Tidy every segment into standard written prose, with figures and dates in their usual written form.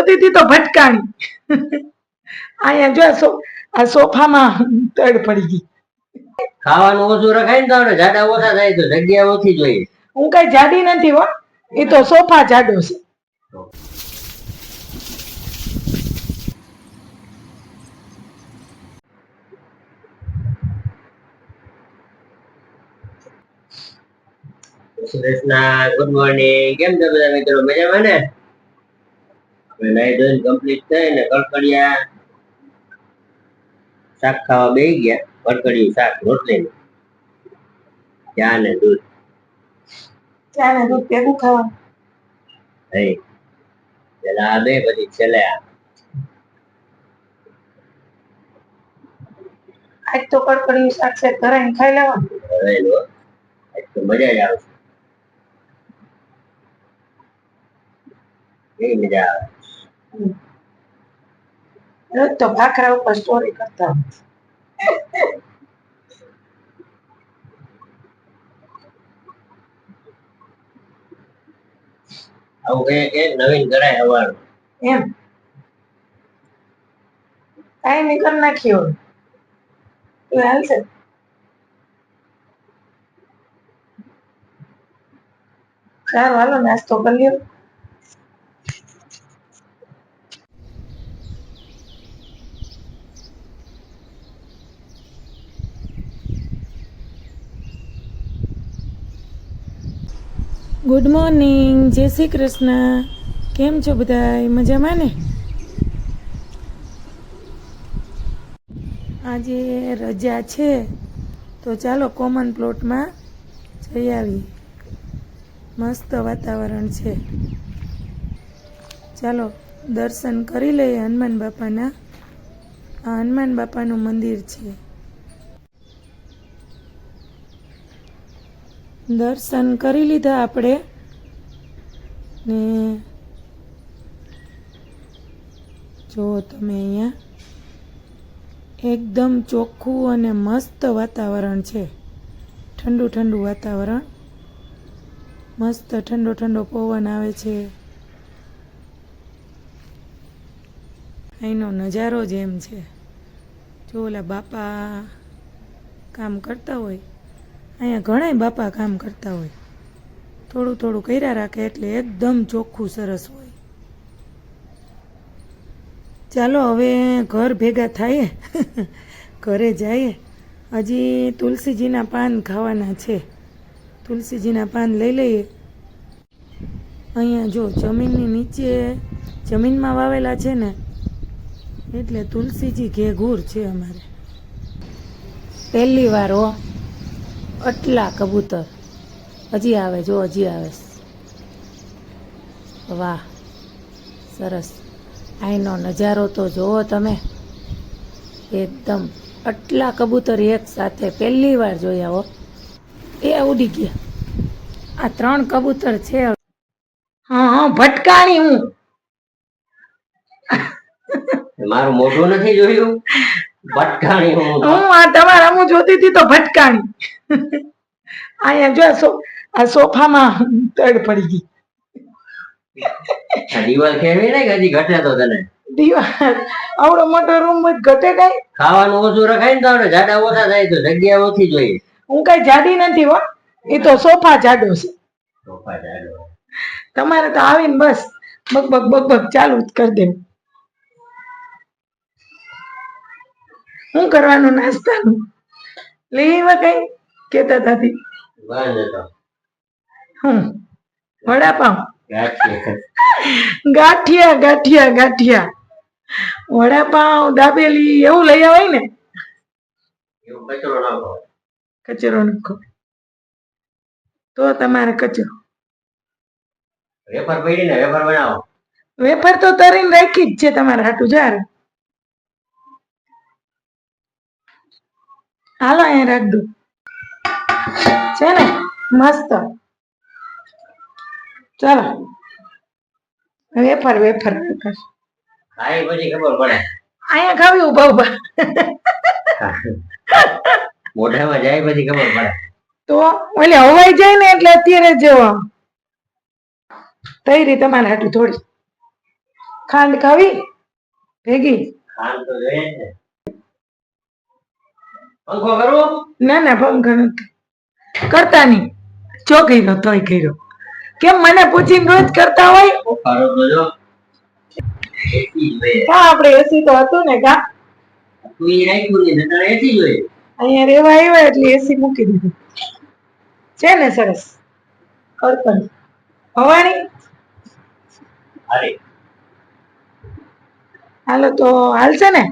જોતી હતી તો ભટકાણી. અહીંયા જો આ સોફામાં તડ પડી ગઈ. ખાવાનું ઓછું રખાય ને તો આપણે જાડા ઓછા થાય તો જગ્યા ઓછી જોઈએ. હું કઈ જાડી નથી હો, એ તો સોફા જાડો છે. Good morning. કેમ છો બધા મિત્રો? મજામાં ને? આપણે નાઈ ધોઈને કમ્પ્લીટ થઈ ને કડકડિયા શાક ખાવા બેસી ગયા. કડકડિયું શાક, રોટલી, ચા ને દૂધ. ચા ને દૂધ ભેગું ખાવાનું. પેલા આ બે પછી છેલ્લે આ. આજ તો કડકડિયું શાક છે, ધરાઈને ખાઈ લેવાનું. આજ તો મજા જ આવશે. કેવી મજા આવે. રોજ તો ભાખરા ઉપર સ્ટોરી કરતા આવું કે નવીન કરાય હવાનું એમ કઈ નહીં કરી નાખ્યો તો હાલશે. સારું હાલો નાસ્તો કરી લ્યો. ગુડ મોર્નિંગ, જય શ્રી કૃષ્ણ. કેમ છો બધા? મજામાં ને? આજે રજા છે તો ચાલો કોમન પ્લોટમાં જઈ આવી. મસ્ત વાતાવરણ છે. ચાલો દર્શન કરી લઈએ હનુમાન બાપાના. આ હનુમાન બાપાનું મંદિર છે. દર્શન કરી લીધા આપણે ને જો તમે અહીંયા એકદમ ચોખ્ખું અને મસ્ત વાતાવરણ છે. ઠંડુ ઠંડુ વાતાવરણ, મસ્ત ઠંડો ઠંડો પવન આવે છે. અહીંનો નજારો જ એમ છે. જો ઓલા બાપા કામ કરતા હોય, અહીંયા ઘણા બાપા કામ કરતા હોય, થોડું થોડું કર્યા રાખે એટલે એકદમ ચોખ્ખું સરસ હોય. ચાલો હવે ઘર ભેગા થાય, ઘરે જઈએ. હજી તુલસીજીના પાન ખાવાના છે. તુલસીજીના પાન લઈ લઈએ. અહીંયા જો જમીનની નીચે જમીનમાં વાવેલા છે ને એટલે તુલસીજી ઘેઘૂર છે અમારે. પહેલી વાર હો, આટલા કબૂતર હજી આવે. જો હજી આવે. વાહ સરસ. અહીંનો નજારો તો જુઓ તમે. એકદમ આટલા કબૂતર એક સાથે પહેલી વાર જોયા હો. એ ઉડી ગયા. આ 3 કબૂતર છે. હા ભટકાણી હું. મારું મોઢું નથી જોયું? ભટકાણી હું આ તમારા હું જોતી હતી તો ભટકાણી. અહીંયા જો આ સોફામાં તડ પડી ગઈ. દિવાલ ખેવી ને હજી ઘટે તો તને? દિવાલ આવડો મોટો રૂમ ઘટે કઈ? ખાવાનું ઓછું રખાય ને તો આપણે જાડા ઓછા થાય તો જગ્યા ઓછી જોઈએ. હું કઈ જાડી નથી હો, એ તો સોફા જાડો છે. સોફા જાડો. તમારે તો આવીને બસ બકબક બકબક ચાલુ જ કરી દેવું. શું કરવાનું નાસ્તાનું? લેવા કઈ કેતા હતા? હું વડાપાવ, ગાંઠિયા ગાંઠિયા ગાંઠિયા, વડાપાવ, દાબેલી એવું લઈ આવાય ને. કચરો નાખો તો તમારે કચરો. વેફર પડી ને વેફર બનાવો. વેફર તો તરીને રાખી જ છે તમારે હાટું. જાર હાલો અહીંયા રાખ દો છે ને મસ્ત. ચાલો વેફર વેફર વેફર ખાઈ પછી ખબર પડે. અહીંયા ખાવી ઉભા ઉભા મોઢામાં જાય પછી ખબર પડે. તો ઓલે હવાઈ જાય ને એટલે અત્યારે જ તૈરી તમારે હાટું થોડી. ખાંડ ખાવી ભેગી? ખાંડ તો જોઈએ જ ને. પંખો કરવો? ના ના પંખો નથી કરતા, નહીં જો કર્યો તોય કર્યો. કેમ મને પૂછીને રોજ કરતા હોય? કરો તો જો. એસી જોઈએ. કા આપણે એસી તો હતું ને કા તું ઈ રાખ્યું ને નતર એસી જોઈએ. અહીંયા રેવા આવ્યા એટલે એસી મૂકી દીધું છે ને. સરસ કરતા હવાણી. અરે હાલો તો હાલશે ને?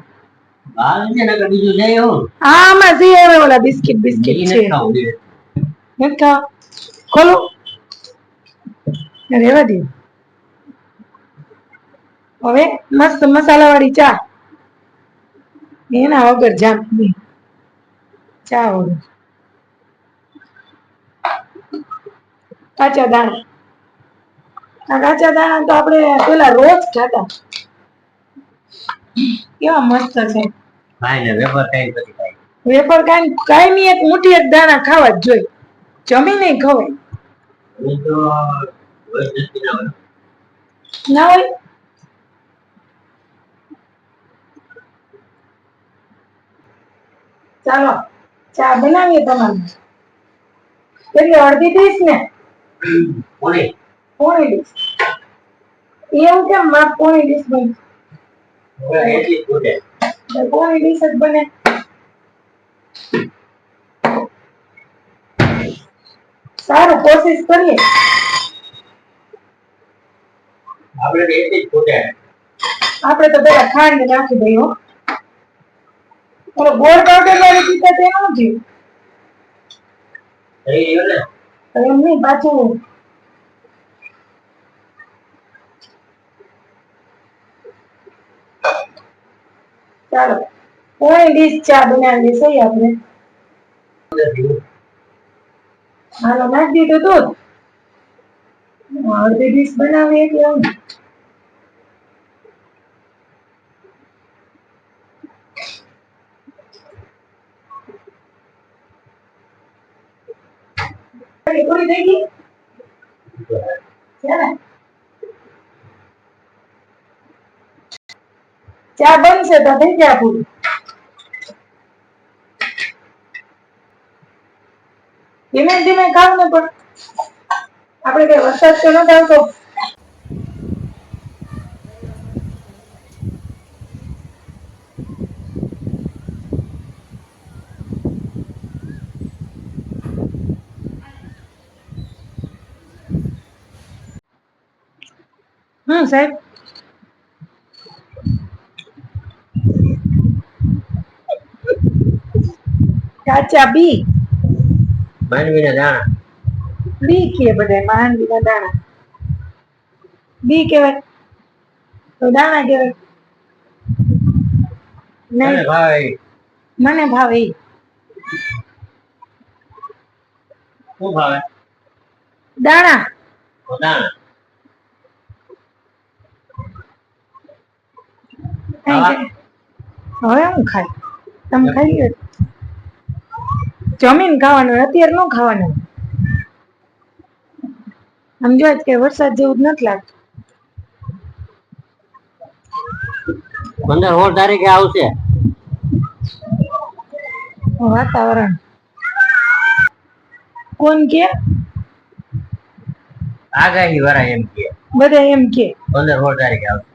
બાર છે ને કે બીજું જાય હું. આમાં જે આવે ઓલા બિસ્કિટ બિસ્કિટ ઈ છે. નથી ખાવું જોઈએ. નથી ખાવા? ખોલો રેવા દે. હવે મસ્ત મસાલા વાળી ચા, એના વગર જામ નહીં. ચા વગર કાચા દાણા. આ કાચા દાણા તો આપણે પેલા રોજ ખાતા, કેવા મસ્ત છે. ખાય ને વેફર ખાઈ પછી ખાય. વેફર કાંઈ એક મુઠ્ઠી એક દાણા ખાવા જ જોઈએ, જમી નહીં ખવાય. હું તો રોજ નથી ના હોય. ના હોય. ચાલો ચા બનાવીએ તમારે. એટલે અડધી ડીશ ને? કોને? પોણી ડીશ. એવું કેમ માપ પોણી ડીશ બને? એસી ફૂટે. પોણી ડીશ જ બને. સારું કોશિશ કરીએ. આપણે તો એસી જ ફૂટે. આપણે તો પેલા ખાંડ નાખી દઈએ હો. ઓલો ગોળ પાવડર વાળી પીતા તે નો થયું. થઈ ગયો ને? એમ નહીં પાછું. ચાલો પોણી ડીશ ચા બનાવીએ સહી આપણે. હાલો નાખી દીધું દૂધ. અડધી ડીશ બનાવીએ એટલે આવું. પૂરી થઈ ગઈ છે ને? ચા બનશે તો થઈ જાય પૂરી. ધીમે ધીમે ખાવ ને, પણ આપણે કઈ વરસાદ તો નથી આવતો. સાહેબ કાચા બી માંડવીના દાણા. બી કે બધા માંડવીના દાણા બી કહેવાય તો દાણા કહેવાય. મને ભાવે ઈ. મને ભાવે ઈ. શું ભાવે? દાણા. તો દાણા. હવે હું ખાય તમે ખાઈ લ્યો. જમીન ખાવાનું, અત્યારે ન ખાવાનું. સમજો જ કે વરસાદ જેવું જ નથી લાગતું. 15-16 તારીખે આવશે વાતાવરણ. કોણ કે? આગાહી વાળા એમ કે બધા એમ કે 15-16 તારીખે આવશે.